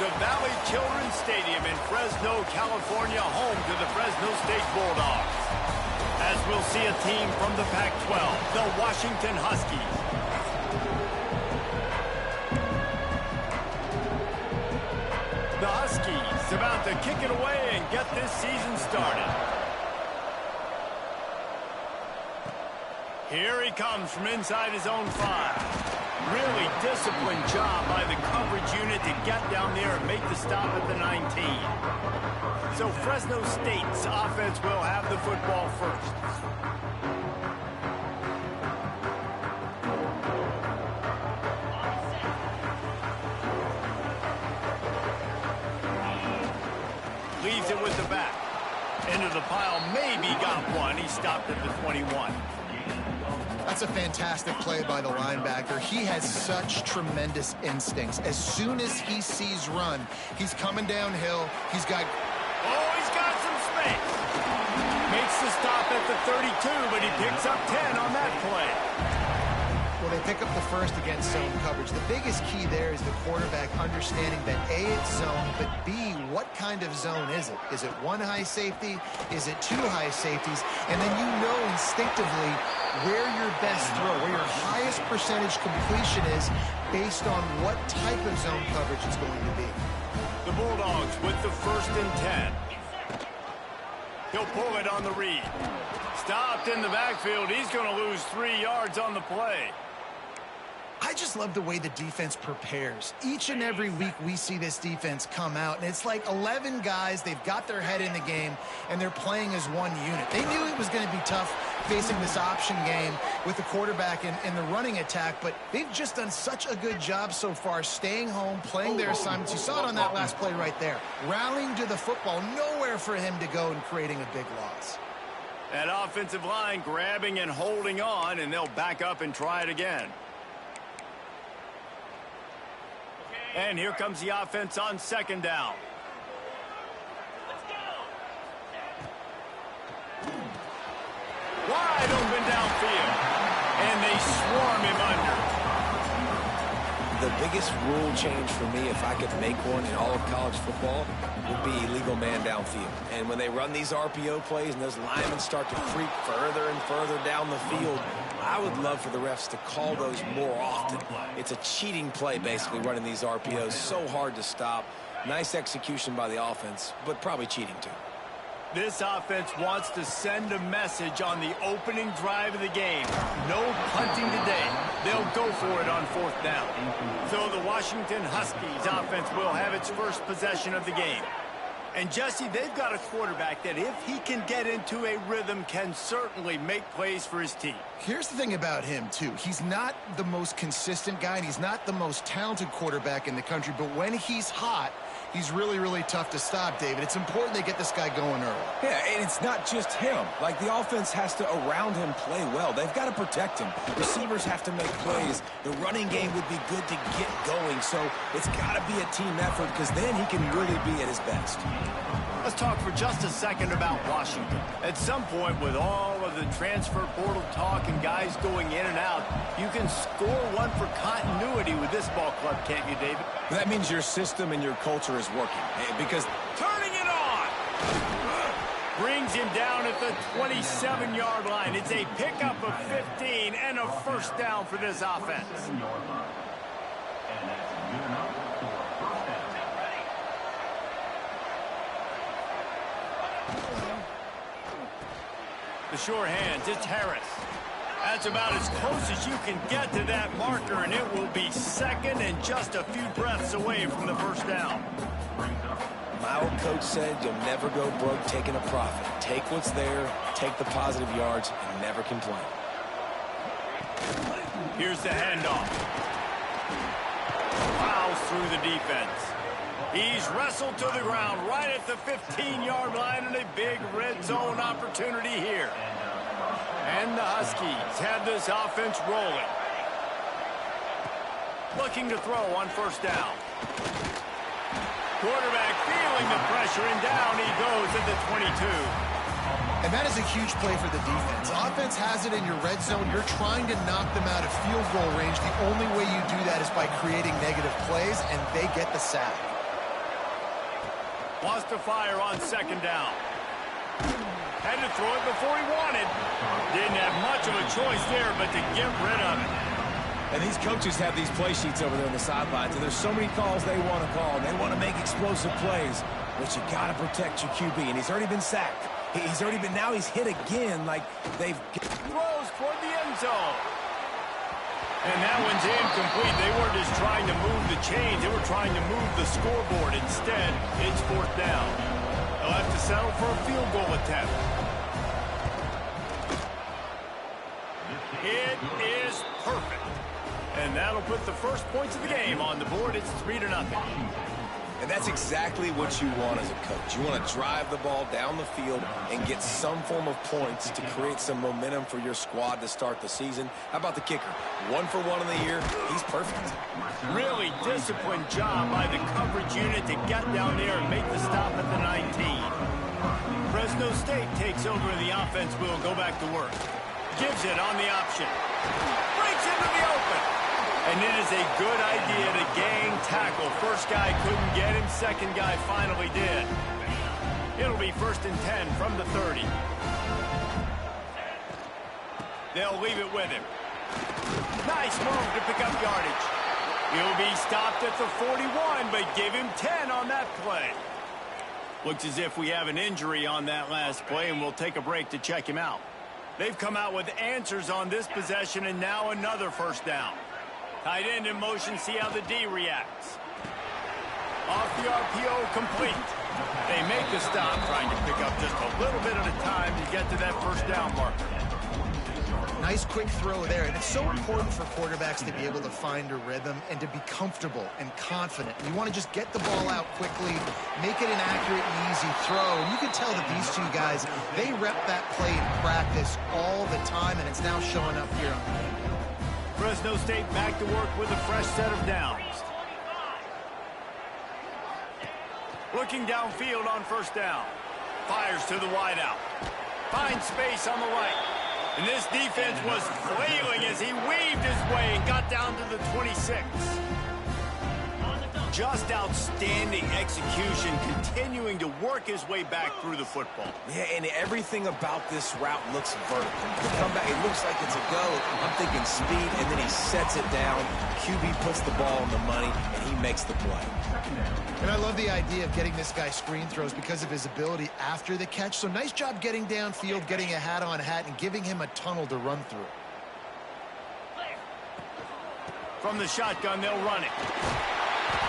the Valley Children's Stadium in Fresno, California, home to the Fresno State Bulldogs. As we'll see a team from the Pac-12, the Washington Huskies. The Huskies about to kick it away and get this season started. Here he comes from inside his own 5. Really disciplined job by the coverage unit to get down there and make the stop at the 19. So Fresno State's offense will have the football first. Leaves it with the back. Into the pile, maybe got one. He stopped at the 21. That's a fantastic play by the linebacker. He has such tremendous instincts. As soon as he sees run, he's coming downhill. He's got some space. Makes the stop at the 32, but he picks up 10 on that play. Well, they pick up the first against zone coverage. The biggest key there is the quarterback understanding that A, it's zone, but B, what kind of zone is it? Is it one high safety? Is it two high safeties? And then you know instinctively where your best throw, where your highest percentage completion is based on what type of zone coverage it's going to be. The Bulldogs with the 1st and 10. He'll pull it on the read. Stopped in the backfield. He's going to lose 3 yards on the play. I just love the way the defense prepares. Each and every week we see this defense come out, and it's like 11 guys, they've got their head in the game, and they're playing as one unit. They knew it was going to be tough facing this option game with the quarterback in the running attack, but they've just done such a good job so far staying home, playing their assignments. You saw it on that last play right there. Rallying to the football, nowhere for him to go and creating a big loss. That offensive line grabbing and holding on, and they'll back up and try it again. And here comes the offense on 2nd down. Wide open downfield. And they swarm him under. The biggest rule change for me, if I could make one in all of college football, would be illegal man downfield. And when they run these RPO plays and those linemen start to creep further and further down the field, I would love for the refs to call those more often. It's a cheating play, basically, running these RPOs. So hard to stop. Nice execution by the offense, but probably cheating too. This offense wants to send a message on the opening drive of the game. No punting today. They'll go for it on 4th down. So the Washington Huskies offense will have its first possession of the game. And Jesse, they've got a quarterback that if he can get into a rhythm can certainly make plays for his team. Here's the thing about him, too. He's not the most consistent guy, and he's not the most talented quarterback in the country, but when he's hot, he's really, really tough to stop, David. It's important they get this guy going early. Yeah, and it's not just him. Like, the offense has to, around him, play well. They've got to protect him. Receivers have to make plays. The running game would be good to get going, so it's got to be a team effort because then he can really be at his best. Let's talk for just a second about Washington. At some point, with all of the transfer portal talk and guys going in and out, you can score one for continuity with this ball club, can't you, David? That means your system and your culture is working. Because turning it on! Brings him down at the 27-yard line. It's a pickup of 15 and a 1st down for this offense. The sure hands, it's Harris. That's about as close as you can get to that marker, and it will be 2nd and just a few breaths away from the 1st down. My old coach said you'll never go broke taking a profit. Take what's there, take the positive yards, and never complain. Here's the handoff. Fouls through the defense. He's wrestled to the ground right at the 15-yard line, and a big red zone opportunity here. And the Huskies have this offense rolling. Looking to throw on 1st down. Quarterback feeling the pressure, and down he goes at the 22. And that is a huge play for the defense. Offense has it in your red zone. You're trying to knock them out of field goal range. The only way you do that is by creating negative plays, and they get the sack. Wants to fire on second down. Had to throw it before he wanted. Didn't have much of a choice there but to get rid of it. And these coaches have these play sheets over there on the sidelines, and there's so many calls they want to call. They want to make explosive plays, but you got to protect your QB, and he's already been sacked. Now he's hit again like they've... Throws toward the end zone. And that one's incomplete. They weren't just trying to move the chains. They were trying to move the scoreboard. Instead, it's fourth down. They'll have to settle for a field goal attempt. It is perfect. And that'll put the first points of the game on the board. It's 3-0. And that's exactly what you want as a coach. You want to drive the ball down the field and get some form of points to create some momentum for your squad to start the season. How about the kicker? 1 for 1 in the year. He's perfect. Really disciplined job by the coverage unit to get down there and make the stop at the 19. Fresno State takes over. The offense will go back to work. Gives it on the option. Breaks into the open. And it is a good idea to gang tackle. First guy couldn't get him. Second guy finally did. It'll be 1st and 10 from the 30. They'll leave it with him. Nice move to pick up yardage. He'll be stopped at the 41, but give him 10 on that play. Looks as if we have an injury on that last play, and we'll take a break to check him out. They've come out with answers on this possession, and now another first down. Tight end in motion, see how the D reacts. Off the RPO, complete. They make the stop, trying to pick up just a little bit at a time to get to that first down marker. Nice quick throw there, and it's so important for quarterbacks to be able to find a rhythm and to be comfortable and confident. You want to just get the ball out quickly, make it an accurate and easy throw. And you can tell that these two guys, they rep that play in practice all the time, and it's now showing up here on the game. Fresno State back to work with a fresh set of downs. Looking downfield on first down. Fires to the wideout. Finds space on the right. And this defense was flailing as he weaved his way and got down to the 26. Just outstanding execution, continuing to work his way back through the football. Yeah, and everything about this route looks vertical. The comeback, it looks like it's a go. I'm thinking speed, and then he sets it down. QB puts the ball on the money, and he makes the play. And I love the idea of getting this guy screen throws because of his ability after the catch. So nice job getting downfield, getting a hat-on-hat, and giving him a tunnel to run through. From the shotgun, they'll run it.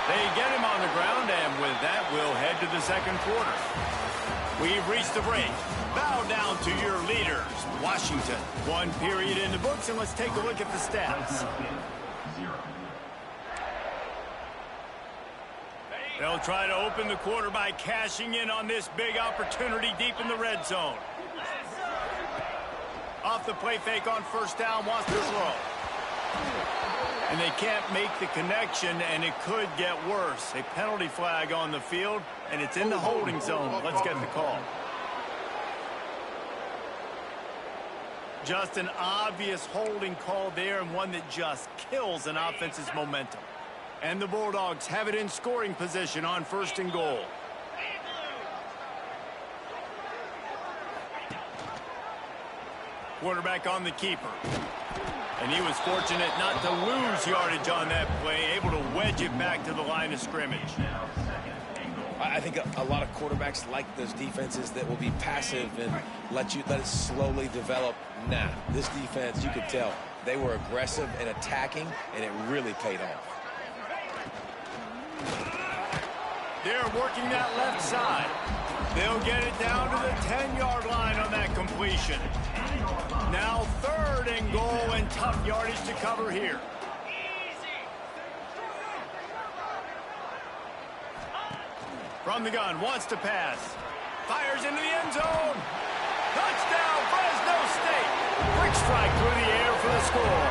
They get him on the ground, and with that, we'll head to the second quarter. We've reached the break. Bow down to your leaders, Washington. 1 period in the books, and let's take a look at the stats. They'll try to open the quarter by cashing in on this big opportunity deep in the red zone. Off the play fake on first down, wants to throw. And they can't make the connection, and it could get worse. A penalty flag on the field, and it's in the holding zone. Let's get the call. Just an obvious holding call there, and one that just kills an offense's momentum. And the Bulldogs have it in scoring position on 1st and goal. Quarterback on the keeper. And he was fortunate not to lose yardage on that play, able to wedge it back to the line of scrimmage. I think a lot of quarterbacks like those defenses that will be passive and let it slowly develop. Nah, this defense, you could tell, they were aggressive and attacking, and it really paid off. They're working that left side. They'll get it down to the 10-yard line on that completion. Now 3rd and goal, and tough yardage to cover here. From the gun, wants to pass. Fires into the end zone. Touchdown, Fresno State. Quick strike through the air for the score.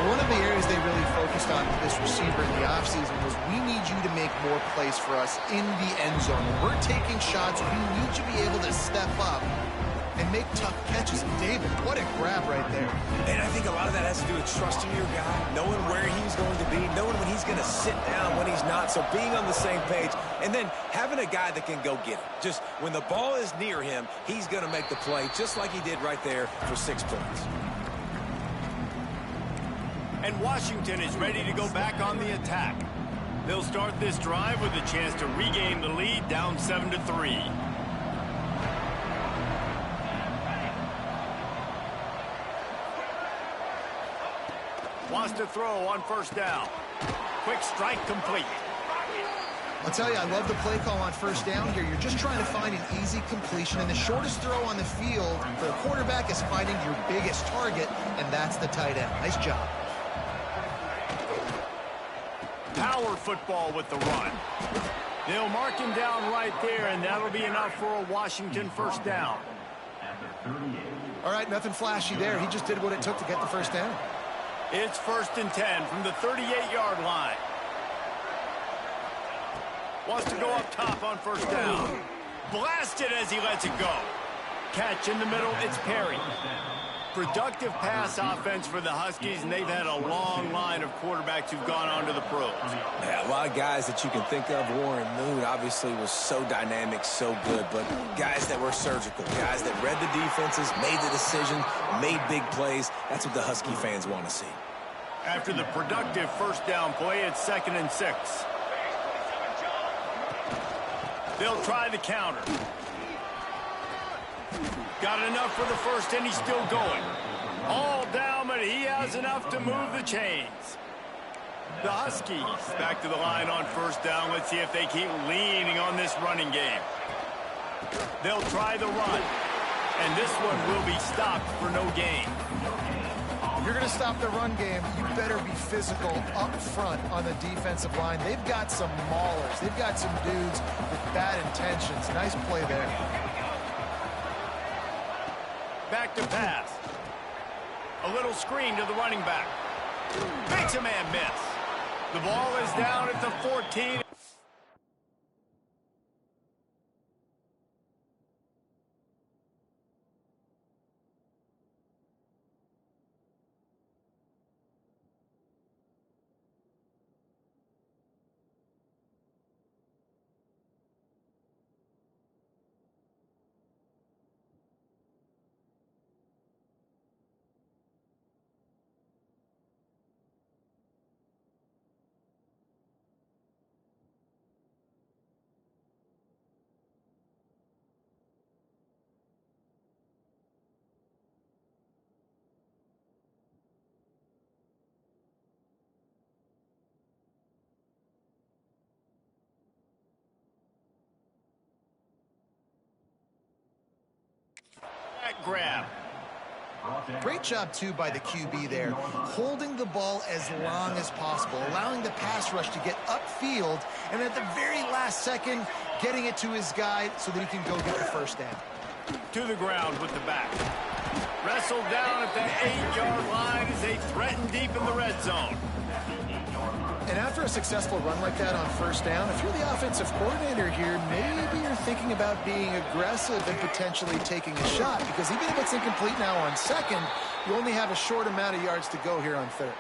One of the areas they really focused on with this receiver in the offseason was, we need you to make more plays for us in the end zone. When we're taking shots, we need you to be able to step up and make tough catches. David, what a grab right there. And I think a lot of that has to do with trusting your guy, knowing where he's going to be, knowing when he's going to sit down, when he's not, so being on the same page, and then having a guy that can go get it. Just when the ball is near him, he's going to make the play, just like he did right there for 6 points. And Washington is ready to go back on the attack. They'll start this drive with a chance to regain the lead, down 7-3. Wants to throw on first down. Quick strike complete. I'll tell you, I love the play call on first down here. You're just trying to find an easy completion, and the shortest throw on the field for a quarterback is finding your biggest target, and that's the tight end. Nice job. Power football with the run. They'll mark him down right there, and that'll be enough for a Washington first down. All right, nothing flashy there. He just did what it took to get the first down. It's 1st and 10 from the 38-yard line. Wants to go up top on first down. Blasted as he lets it go. Catch in the middle, it's Perry. Productive pass offense for the Huskies, and they've had a long line of quarterbacks who've gone on to the pros. Yeah, a lot of guys that you can think of. Warren Moon obviously was so dynamic, so good, but guys that were surgical, guys that read the defenses, made the decision, made big plays. That's what the Husky fans want to see. After the productive first down play, it's 2nd and 6. They'll try the counter. Got enough for the first, and he's still going. All down, but he has enough to move the chains. The Huskies back to the line on first down. Let's see if they keep leaning on this running game. They'll try the run, and this one will be stopped for no gain. If you're going to stop the run game, you better be physical up front on the defensive line. They've got some maulers. They've got some dudes with bad intentions. Nice play there. Back to pass. A little screen to the running back. Makes a man miss. The ball is down at the 14. Grab. Great job, too, by the QB there, holding the ball as long as possible, allowing the pass rush to get upfield, and at the very last second, getting it to his guy so that he can go get the first down. To the ground with the back. Wrestled down at the 8-yard line as they threaten deep in the red zone. And after a successful run like that on first down, if you're the offensive coordinator here, maybe you're thinking about being aggressive and potentially taking a shot, because even if it's incomplete now on second, you only have a short amount of yards to go here on third.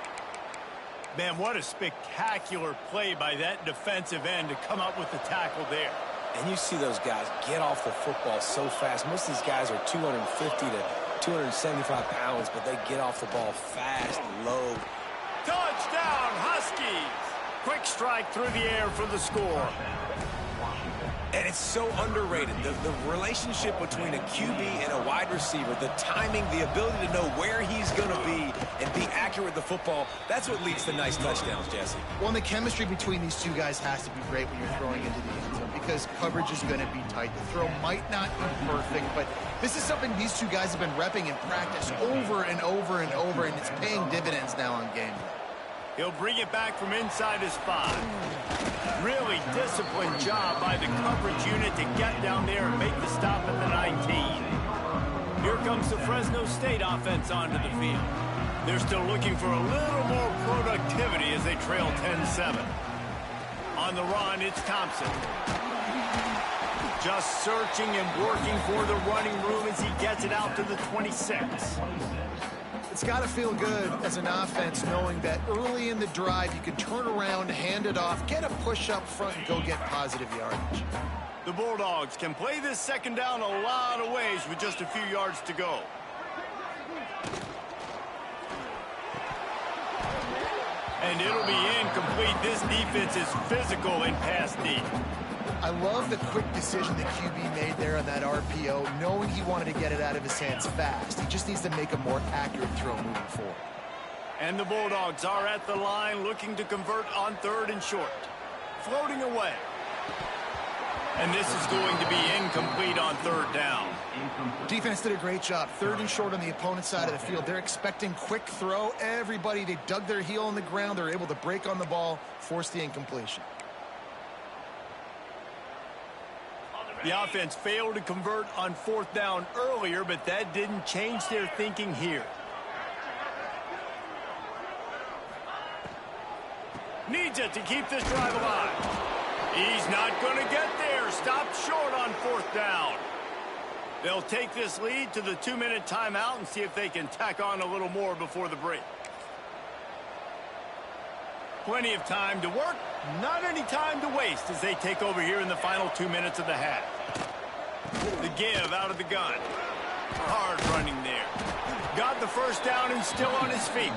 Man, what a spectacular play by that defensive end to come up with the tackle there. And you see those guys get off the football so fast. Most of these guys are 250 to 275 pounds, but they get off the ball fast, low. Touchdown, Huskies! Quick strike through the air for the score. And it's so underrated. The relationship between a QB and a wide receiver, the timing, the ability to know where he's going to be and be accurate with the football, that's what leads to nice touchdowns, Jesse. Well, and the chemistry between these two guys has to be great when you're throwing into the end zone, because coverage is going to be tight. The throw might not be perfect, but this is something these two guys have been repping in practice over and over and over, and it's paying dividends now on game day. He'll bring it back from inside his 5. Really disciplined job by the coverage unit to get down there and make the stop at the 19. Here comes the Fresno State offense onto the field. They're still looking for a little more productivity as they trail 10-7. On the run, it's Thompson. Just searching and working for the running room as he gets it out to the 26. It's got to feel good as an offense knowing that early in the drive you can turn around, hand it off, get a push up front, and go get positive yardage. The Bulldogs can play this second down a lot of ways with just a few yards to go. And it'll be incomplete. This defense is physical in pass deep. I love the quick decision the QB made there on that RPO, knowing he wanted to get it out of his hands fast. He just needs to make a more accurate throw moving forward. And the Bulldogs are at the line looking to convert on 3rd and short. Floating away. And this is going to be incomplete on 3rd down. Defense did a great job. 3rd and short on the opponent's side of the field. They're expecting quick throw. Everybody, they dug their heel on the ground. They're able to break on the ball, force the incompletion. The offense failed to convert on 4th down earlier, but that didn't change their thinking here. Needs it to keep this drive alive. He's not going to get there. Stopped short on 4th down. They'll take this lead to the 2-minute timeout and see if they can tack on a little more before the break. Plenty of time to work, not any time to waste as they take over here in the final 2 minutes of the half. The give out of the gun. Hard running there. Got the first down and still on his feet.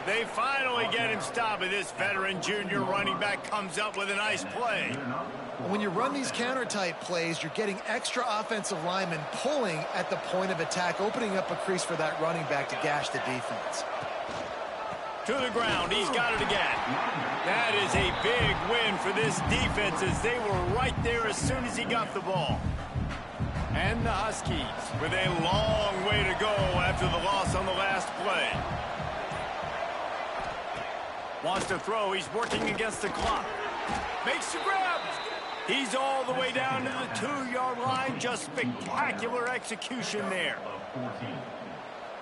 They finally get him stopped, and this veteran junior running back comes up with a nice play. When you run these counter-type plays, you're getting extra offensive linemen pulling at the point of attack, opening up a crease for that running back to gash the defense. To the ground, he's got it again. That is a big win for this defense as they were right there as soon as he got the ball. And the Huskies with a long way to go after the loss on the last play. Wants to throw. He's working against the clock. Makes the grab. He's all the way down to the 2-yard line. Just spectacular execution there.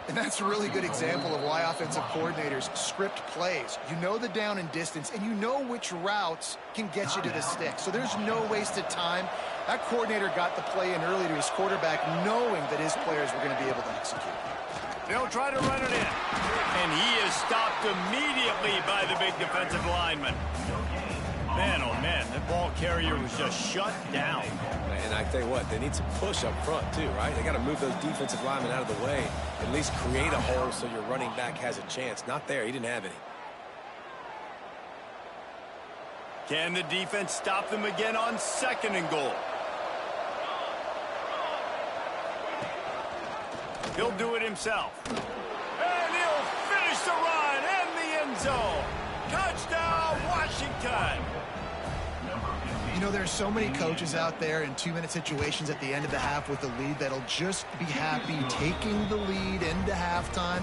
And that's a really good example of why offensive coordinators script plays. You know the down and distance, and you know which routes can get you to the stick. So there's no wasted time. That coordinator got the play in early to his quarterback, knowing that his players were going to be able to execute. They'll try to run it in. And he is stopped immediately by the big defensive lineman. Man, oh man, that ball carrier was just shut down. And I tell you what, they need some push up front too, right? They got to move those defensive linemen out of the way, at least create a hole so your running back has a chance. Not there, he didn't have any. Can the defense stop them again on 2nd and goal? He'll do it himself. And he'll finish the run in the end zone. Touchdown, Washington. You know, there's so many coaches out there in 2-minute situations at the end of the half with the lead that'll just be happy taking the lead into halftime.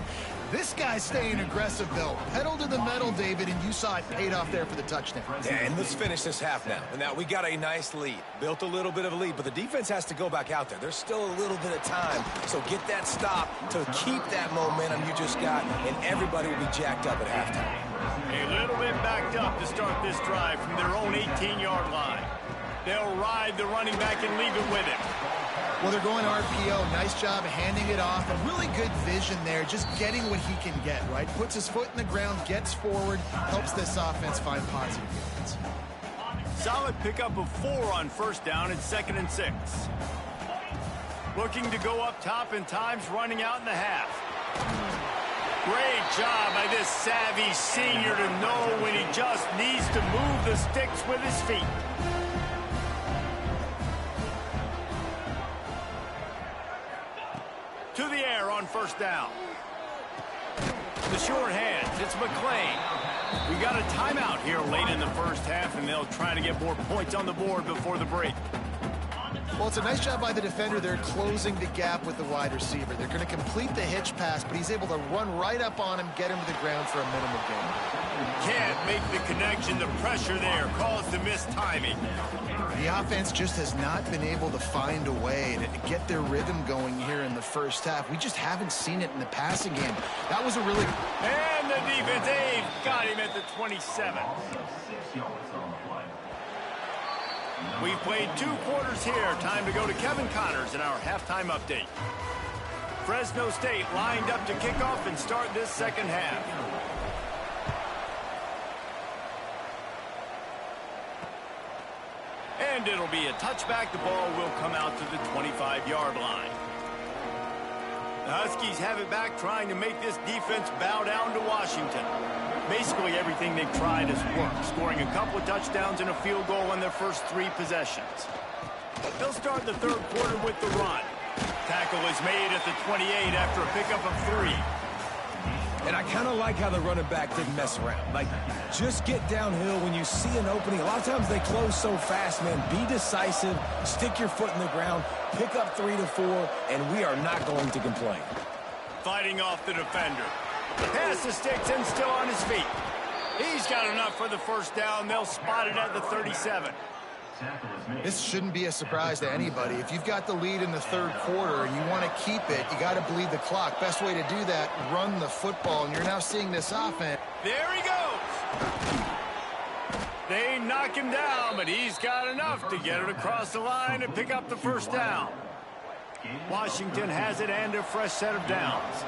This guy's staying aggressive, though. Pedal to the metal, David, and you saw it paid off there for the touchdown. Yeah, and let's finish this half now. And now we got a nice lead. Built a little bit of a lead, but the defense has to go back out there. There's still a little bit of time. So get that stop to keep that momentum you just got, and everybody will be jacked up at halftime. A little bit backed up to start this drive from their own 18-yard line. They'll ride the running back and leave it with him. Well, they're going RPO. Nice job of handing it off. A really good vision there, just getting what he can get, right? Puts his foot in the ground, gets forward, helps this offense find positive yards. Solid pickup of 4 on 1st down and 2nd and 6. Looking to go up top and times running out in the half. Great job by this savvy senior to know when he just needs to move the sticks with his feet. To the air on 1st down. The short hands, it's McClain. We got a timeout here late in the first half, and they'll try to get more points on the board before the break. Well, it's a nice job by the defender. They're closing the gap with the wide receiver. They're going to complete the hitch pass, but he's able to run right up on him, get him to the ground for a minimal gain. Can't make the connection. The pressure there caused the missed timing. The offense just has not been able to find a way to get their rhythm going here in the first half. We just haven't seen it in the passing game. That was a really... And the defense, they've got him at the 27. We've played 2 quarters here. Time to go to Kevin Connors in our halftime update. Fresno State lined up to kick off and start this second half. And it'll be a touchback. The ball will come out to the 25-yard line. The Huskies have it back, trying to make this defense bow down to Washington. Basically everything they've tried has worked, scoring a couple of touchdowns and a field goal on their first 3 possessions. They'll start the third quarter with the run. Tackle is made at the 28 after a pickup of 3. And I kind of like how the running back didn't mess around. Like, just get downhill when you see an opening. A lot of times they close so fast, man. Be decisive, stick your foot in the ground, pick up 3 to 4, and we are not going to complain. Fighting off the defender. Pass the sticks and still on his feet. He's got enough for the first down. They'll spot it at the 37. This shouldn't be a surprise to anybody. If you've got the lead in the third quarter and you want to keep it, you got to bleed the clock. Best way to do that, run the football. And you're now seeing this offense. There he goes. They knock him down, but he's got enough to get it across the line and pick up the first down. Washington has it and a fresh set of downs.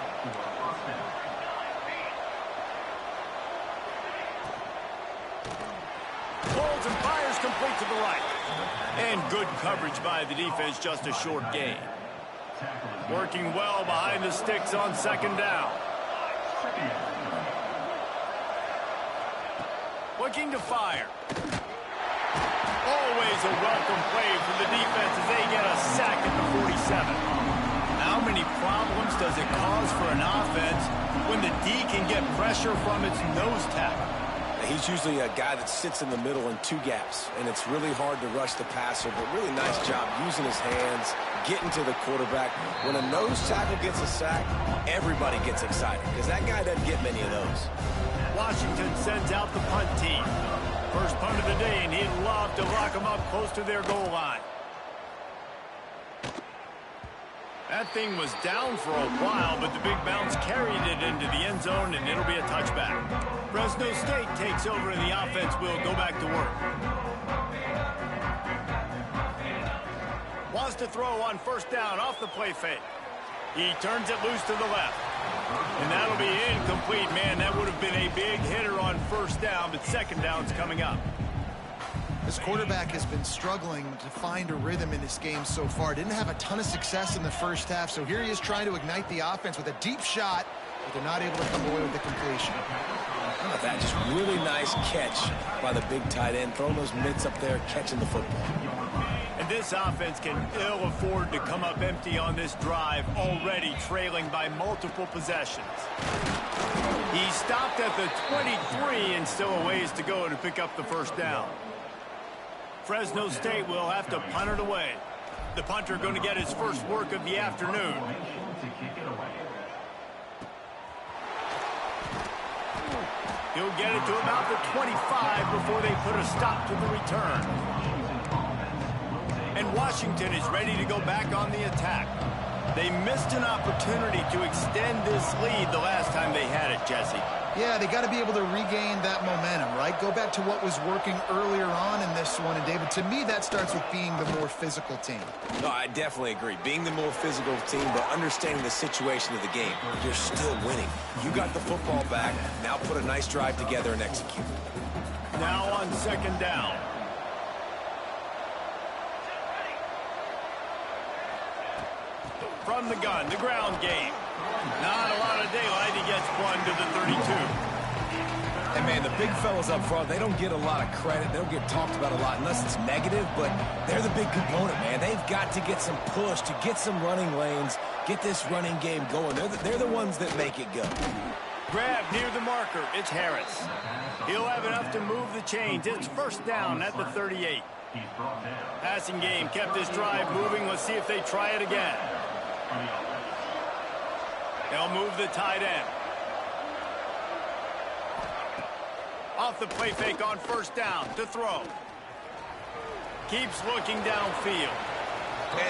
Holds and fires complete to the right. And good coverage by the defense, just a short gain. Working well behind the sticks on second down. Looking to fire. Always a welcome play from the defense as they get a sack at the 47. How many problems does it cause for an offense when the D can get pressure from its nose tackle? He's usually a guy that sits in the middle in 2 gaps, and it's really hard to rush the passer, but really nice job using his hands, getting to the quarterback. When a nose tackle gets a sack, everybody gets excited because that guy doesn't get many of those. Washington sends out the punt team. First punt of the day, and he'd love to lock them up close to their goal line. That thing was down for a while, but the big bounce carried it into the end zone, and it'll be a touchback. Fresno State takes over, and the offense will go back to work. Wants to throw on first down off the play fake. He turns it loose to the left. And that'll be incomplete. Man, that would have been a big hitter on first down, but second down's coming up. This quarterback has been struggling to find a rhythm in this game so far. Didn't have a ton of success in the first half, so here he is trying to ignite the offense with a deep shot, but they're not able to come away with the completion. How about that? Just really nice catch by the big tight end, throwing those mitts up there, catching the football. And this offense can ill afford to come up empty on this drive, already trailing by multiple possessions. He stopped at the 23 and still a ways to go to pick up the first down. Fresno State will have to punt it away. The punter going to get his first work of the afternoon. He'll get it to about the 25 before they put a stop to the return. And Washington is ready to go back on the attack. They missed an opportunity to extend this lead the last time they had it, Jesse. Yeah, they got to be able to regain that momentum, right? Go back to what was working earlier on in this one. And, David, to me, that starts with being the more physical team. No, I definitely agree. Being the more physical team, but understanding the situation of the game. You're still winning. You got the football back. Now put a nice drive together and execute. Now on second down. From the gun, the ground game. Not a lot of daylight. He gets one to the 32. And, man, the big fellas up front, they don't get a lot of credit. They don't get talked about a lot unless it's negative, but they're the big component, man. They've got to get some push, to get some running lanes, get this running game going. They're the ones that make it go. Grab near the marker. It's Harris. He'll have enough to move the chains. It's first down at the 38. Passing game kept this drive moving. Let's see if they try it again. They'll move the tight end. Off the play fake on first down to throw. Keeps looking downfield.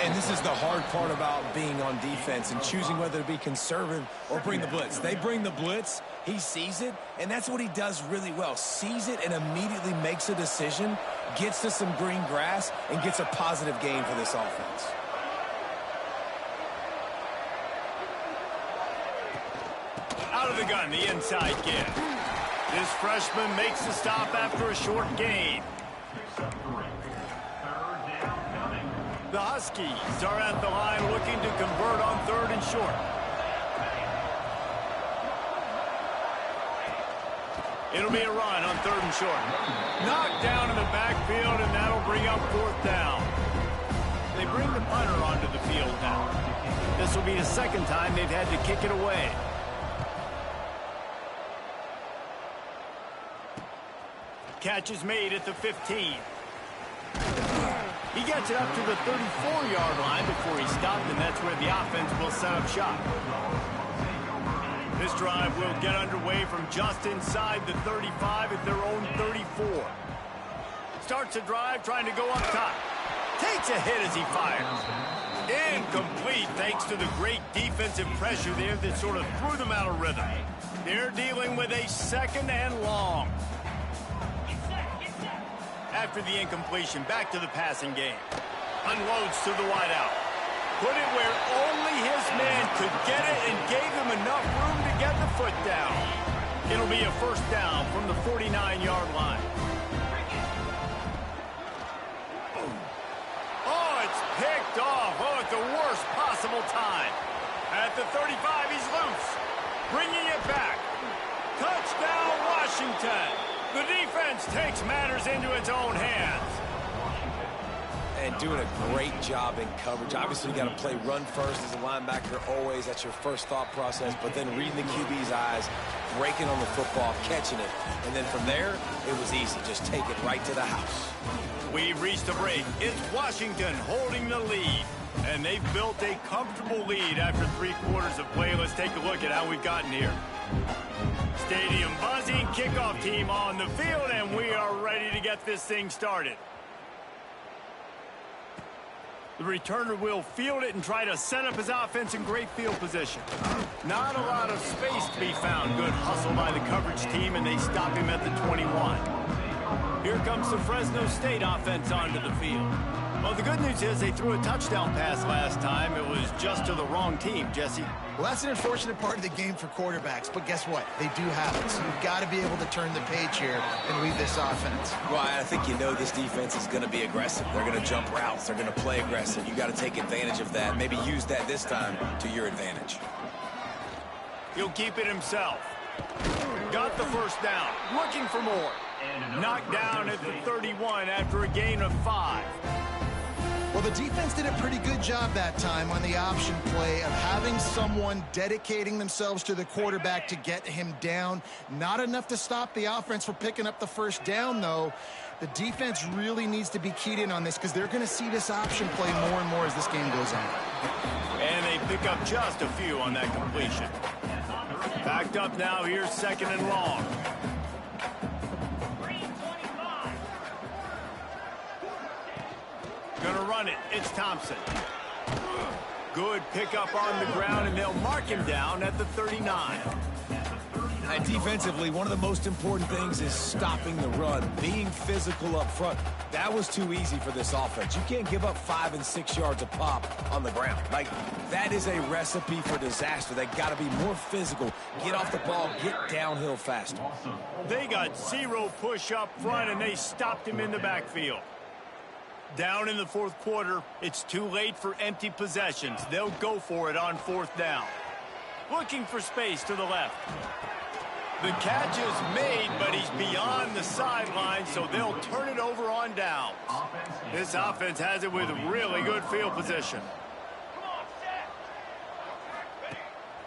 And this is the hard part about being on defense and choosing whether to be conservative or bring the blitz. They bring the blitz. He sees it, and that's what he does really well. Sees it and immediately makes a decision, gets to some green grass, and gets a positive gain for this offense. Out of the gun, the inside give. This freshman makes the stop after a short gain. The Huskies are at the line looking to convert on 3rd and short. It'll be a run on 3rd and short. Knocked down in the backfield, and that'll bring up 4th down. They bring the punter onto the field now. This will be the 2nd time they've had to kick it away. Catch is made at the 15. He gets it up to the 34-yard line before he stopped, and that's where the offense will set up shop. This drive will get underway from just inside the 35 at their own 34. Starts a drive trying to go up top. Takes a hit as he fires. Incomplete thanks to the great defensive pressure there that sort of threw them out of rhythm. They're dealing with a 2nd and long. After the incompletion, back to the passing game. Unloads to the wideout. Put it where only his man could get it and gave him enough room to get the foot down. It'll be a 1st down from the 49-yard line. Oh, it's picked off. Oh, at the worst possible time. At the 35, he's loose. Bringing it back. Touchdown, Washington. The defense takes matters into its own hands. And doing a great job in coverage. Obviously, you got to play run first as a linebacker always. That's your first thought process. But then reading the QB's eyes, breaking on the football, catching it. And then from there, it was easy. Just take it right to the house. We've reached a break. It's Washington holding the lead. And they've built a comfortable lead after 3 quarters of play. Let's take a look at how we've gotten here. Stadium buzzing, kickoff team on the field, and we are ready to get this thing started. The returner will field it and try to set up his offense in great field position. Not a lot of space to be found. Good hustle by the coverage team, and they stop him at the 21. Here comes the Fresno State offense onto the field. Well, the good news is they threw a touchdown pass last time. It was just to the wrong team, Jesse. Well, that's an unfortunate part of the game for quarterbacks, but guess what? They do have it, so you've got to be able to turn the page here and lead this offense. Well, I think you know this defense is going to be aggressive. They're going to jump routes. They're going to play aggressive. You got to take advantage of that. Maybe use that this time to your advantage. He'll keep it himself. Got the 1st down. Looking for more. Knocked down at the 31 after a gain of 5. Well, the defense did a pretty good job that time on the option play of having someone dedicating themselves to the quarterback to get him down. Not enough to stop the offense from picking up the 1st down, though. The defense really needs to be keyed in on this because they're going to see this option play more and more as this game goes on. And they pick up just a few on that completion. Backed up now, here's 2nd and long. Gonna run it. It's Thompson. Good pickup on the ground, and they'll mark him down at the 39. And defensively, one of the most important things is stopping the run, being physical up front. That was too easy for this offense. You can't give up 5 and 6 yards a pop on the ground. Like, that is a recipe for disaster. They got to be more physical, get off the ball, get downhill faster. They got 0 push up front, and they stopped him in the backfield. Down in the 4th quarter, it's too late for empty possessions. They'll go for it on 4th down. Looking for space to the left. The catch is made, but he's beyond the sideline, so they'll turn it over on downs. This offense has it with really good field position.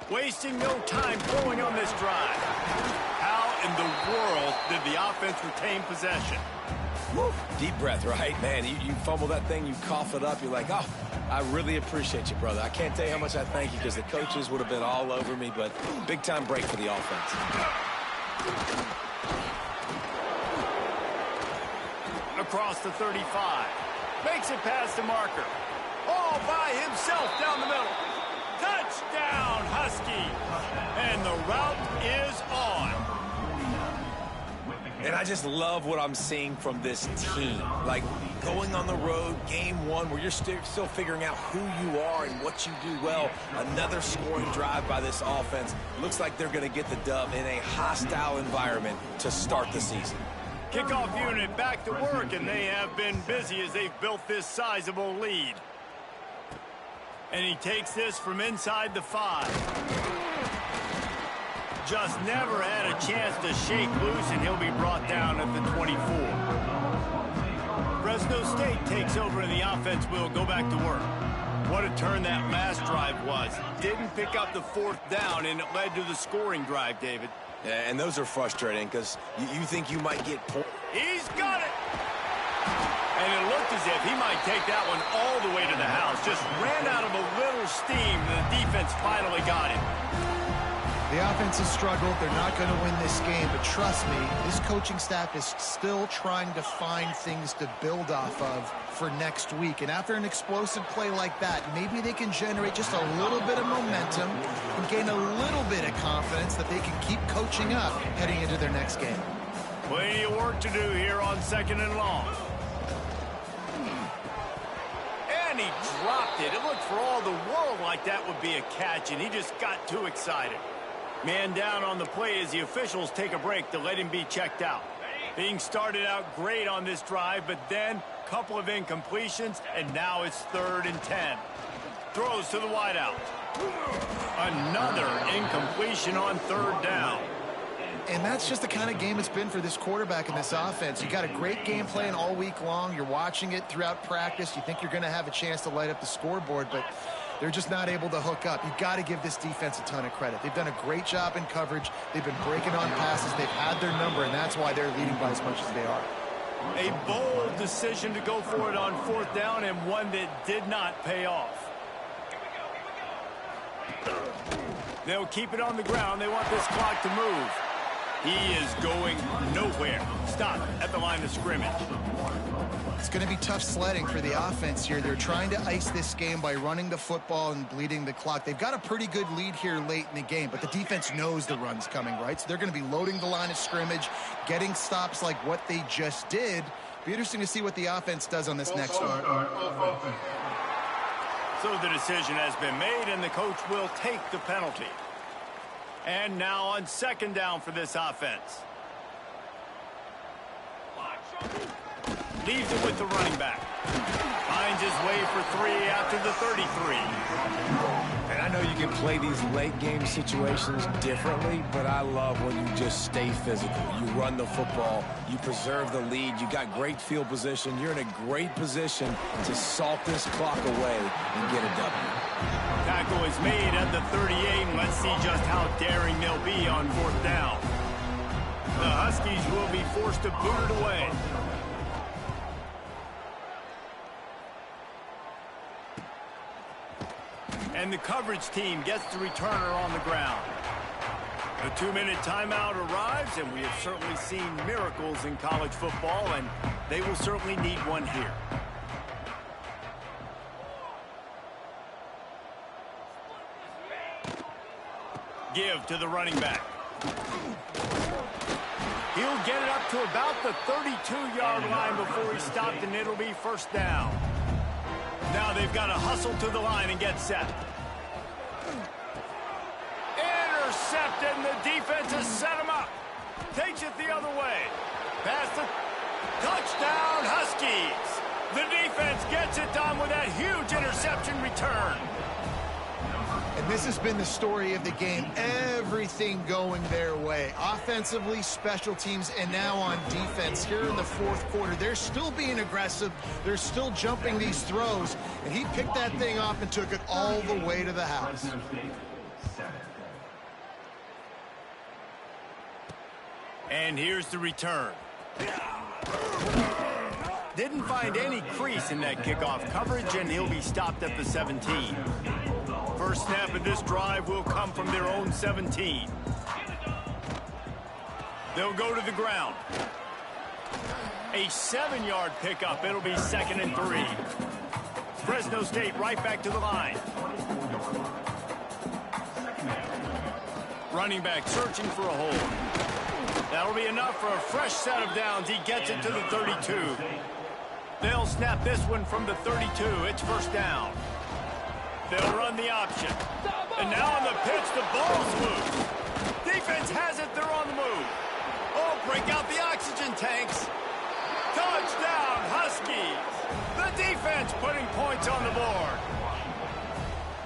Wasting no time throwing on this drive. How in the world did the offense retain possession? Woo. Deep breath, right? Man, you fumble that thing, you cough it up, you're like, oh, I really appreciate you, brother. I can't tell you how much I thank you because the coaches would have been all over me, but big-time break for the offense. Across the 35. Makes it past the marker. All by himself down the middle. Touchdown! Touchdown, Husky. And the route is on. And I just love what I'm seeing from this team. Like, going on the road, game one, where you're still figuring out who you are and what you do well. Another scoring drive by this offense. Looks like they're going to get the dub in a hostile environment to start the season. Kickoff unit back to work, and they have been busy as they've built this sizable lead. And he takes this from inside the 5. Just never had a chance to shake loose, and he'll be brought down at the 24. Fresno State takes over, and the offense will go back to work. What a turn that last drive was. Didn't pick up the 4th down, and it led to the scoring drive, David. Yeah, and those are frustrating because you think you might get points. He's got it! And it looked as if he might take that one all the way to the house. Just ran out of a little steam, and the defense finally got him. The offense has struggled. They're not going to win this game, but trust me, this coaching staff is still trying to find things to build off of for next week. And after an explosive play like that, maybe they can generate just a little bit of momentum and gain a little bit of confidence that they can keep coaching up heading into their next game. Plenty of work to do here on 2nd and long. And he dropped it. It looked for all the world like that would be a catch, and he just got too excited. Man down on the play as the officials take a break to let him be checked out. Being started out great on this drive, but then a couple of incompletions, and now it's 3rd and 10. Throws to the wideout. Another incompletion on 3rd down. And that's just the kind of game it's been for this quarterback and this offense. You got a great game plan all week long. You're watching it throughout practice. You think you're going to have a chance to light up the scoreboard, but they're just not able to hook up. You've got to give this defense a ton of credit. They've done a great job in coverage. They've been breaking on passes. They've had their number, and that's why they're leading by as much as they are. A bold decision to go for it on 4th down, and one that did not pay off. They'll keep it on the ground. They want this clock to move. He is going nowhere. Stop at the line of scrimmage. It's going to be tough sledding for the offense here. They're trying to ice this game by running the football and bleeding the clock. They've got a pretty good lead here late in the game, but the defense knows the run's coming, right? So they're going to be loading the line of scrimmage, getting stops like what they just did. Be interesting to see what the offense does on this next one. So the decision has been made, and the coach will take the penalty. And now on 2nd down for this offense. Leaves it with the running back. Finds his way for 3 after the 33. And I know you can play these late game situations differently, but I love when you just stay physical. You run the football, you preserve the lead, you got great field position, you're in a great position to salt this clock away and get a W. Tackle is made at the 38, and let's see just how daring they'll be on 4th down. The Huskies will be forced to boot it away. And the coverage team gets the returner on the ground. The 2-minute timeout arrives, and we have certainly seen miracles in college football, and they will certainly need one here. Give to the running back. He'll get it up to about the 32-yard line before he's stopped, and it'll be 1st down. Now they've got to hustle to the line and get set. Intercepted, and the defense has set him up. Takes it the other way. Pass the touchdown, Huskies. The defense gets it done with that huge interception return. And this has been the story of the game. Everything going their way. Offensively, special teams, and now on defense. Here in the 4th quarter, they're still being aggressive. They're still jumping these throws. And he picked that thing off and took it all the way to the house. And here's the return. Didn't find any crease in that kickoff coverage, and he'll be stopped at the 17. First snap of this drive will come from their own 17. They'll go to the ground. A 7-yard pickup. It'll be 2nd and 3. Fresno State right back to the line. Running back searching for a hole. That'll be enough for a fresh set of downs. He gets it to the 32. They'll snap this one from the 32. It's first down. They'll run the option. And now on the pitch, the ball's loose. Defense has it. They're on the move. Oh, break out the oxygen tanks. Touchdown, Huskies. The defense putting points on the board.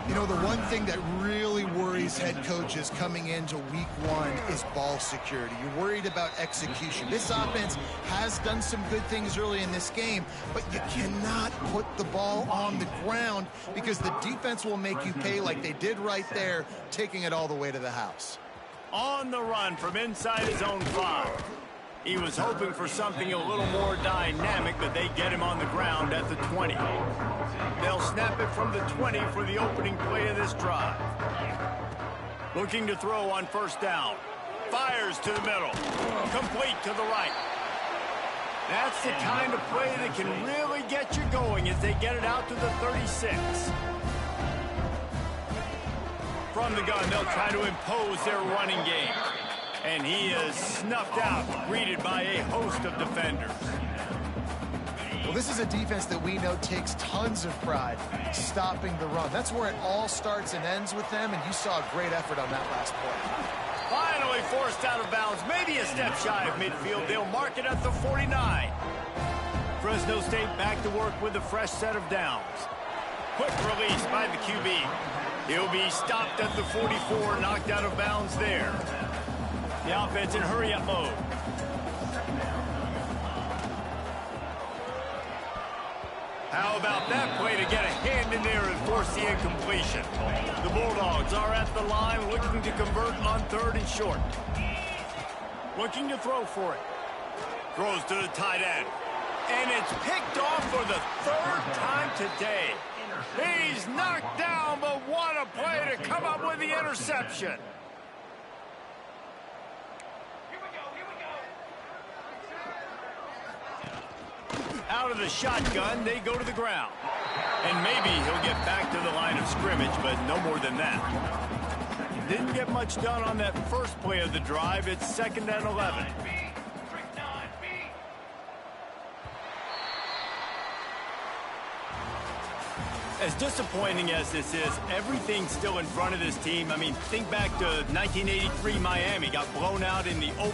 You know, the one thing that really worries head coaches coming into week one is ball security. You're worried about execution. This offense has done some good things early in this game, but you cannot put the ball on the ground because the defense will make you pay like they did right there, taking it all the way to the house. On the run from inside his own 5. He was hoping for something a little more dynamic, but they get him on the ground at the 20. They'll snap it from the 20 for the opening play of this drive. Looking to throw on first down. Fires to the middle. Complete to the right. That's the kind of play that can really get you going as they get it out to the 36. From the gun, they'll try to impose their running game. And he is snuffed out, greeted by a host of defenders. Well, this is a defense that we know takes tons of pride stopping the run. That's where it all starts and ends with them, and you saw a great effort on that last play. Finally forced out of bounds, maybe a step shy of midfield. They'll mark it at the 49. Fresno State back to work with a fresh set of downs. Quick release by the QB. He'll be stopped at the 44, knocked out of bounds there. The offense in hurry-up mode. How about that play to get a hand in there and force the incompletion? The Bulldogs are at the line looking to convert on 3rd and short. Looking to throw for it. Throws to the tight end. And it's picked off for the 3rd time today. He's knocked down, but what a play to come up with the interception. Out of the shotgun, they go to the ground. And maybe he'll get back to the line of scrimmage, but no more than that. Didn't get much done on that first play of the drive. It's 2nd and 11. As disappointing as this is, everything's still in front of this team. I mean, think back to 1983 Miami. Got blown out in the open.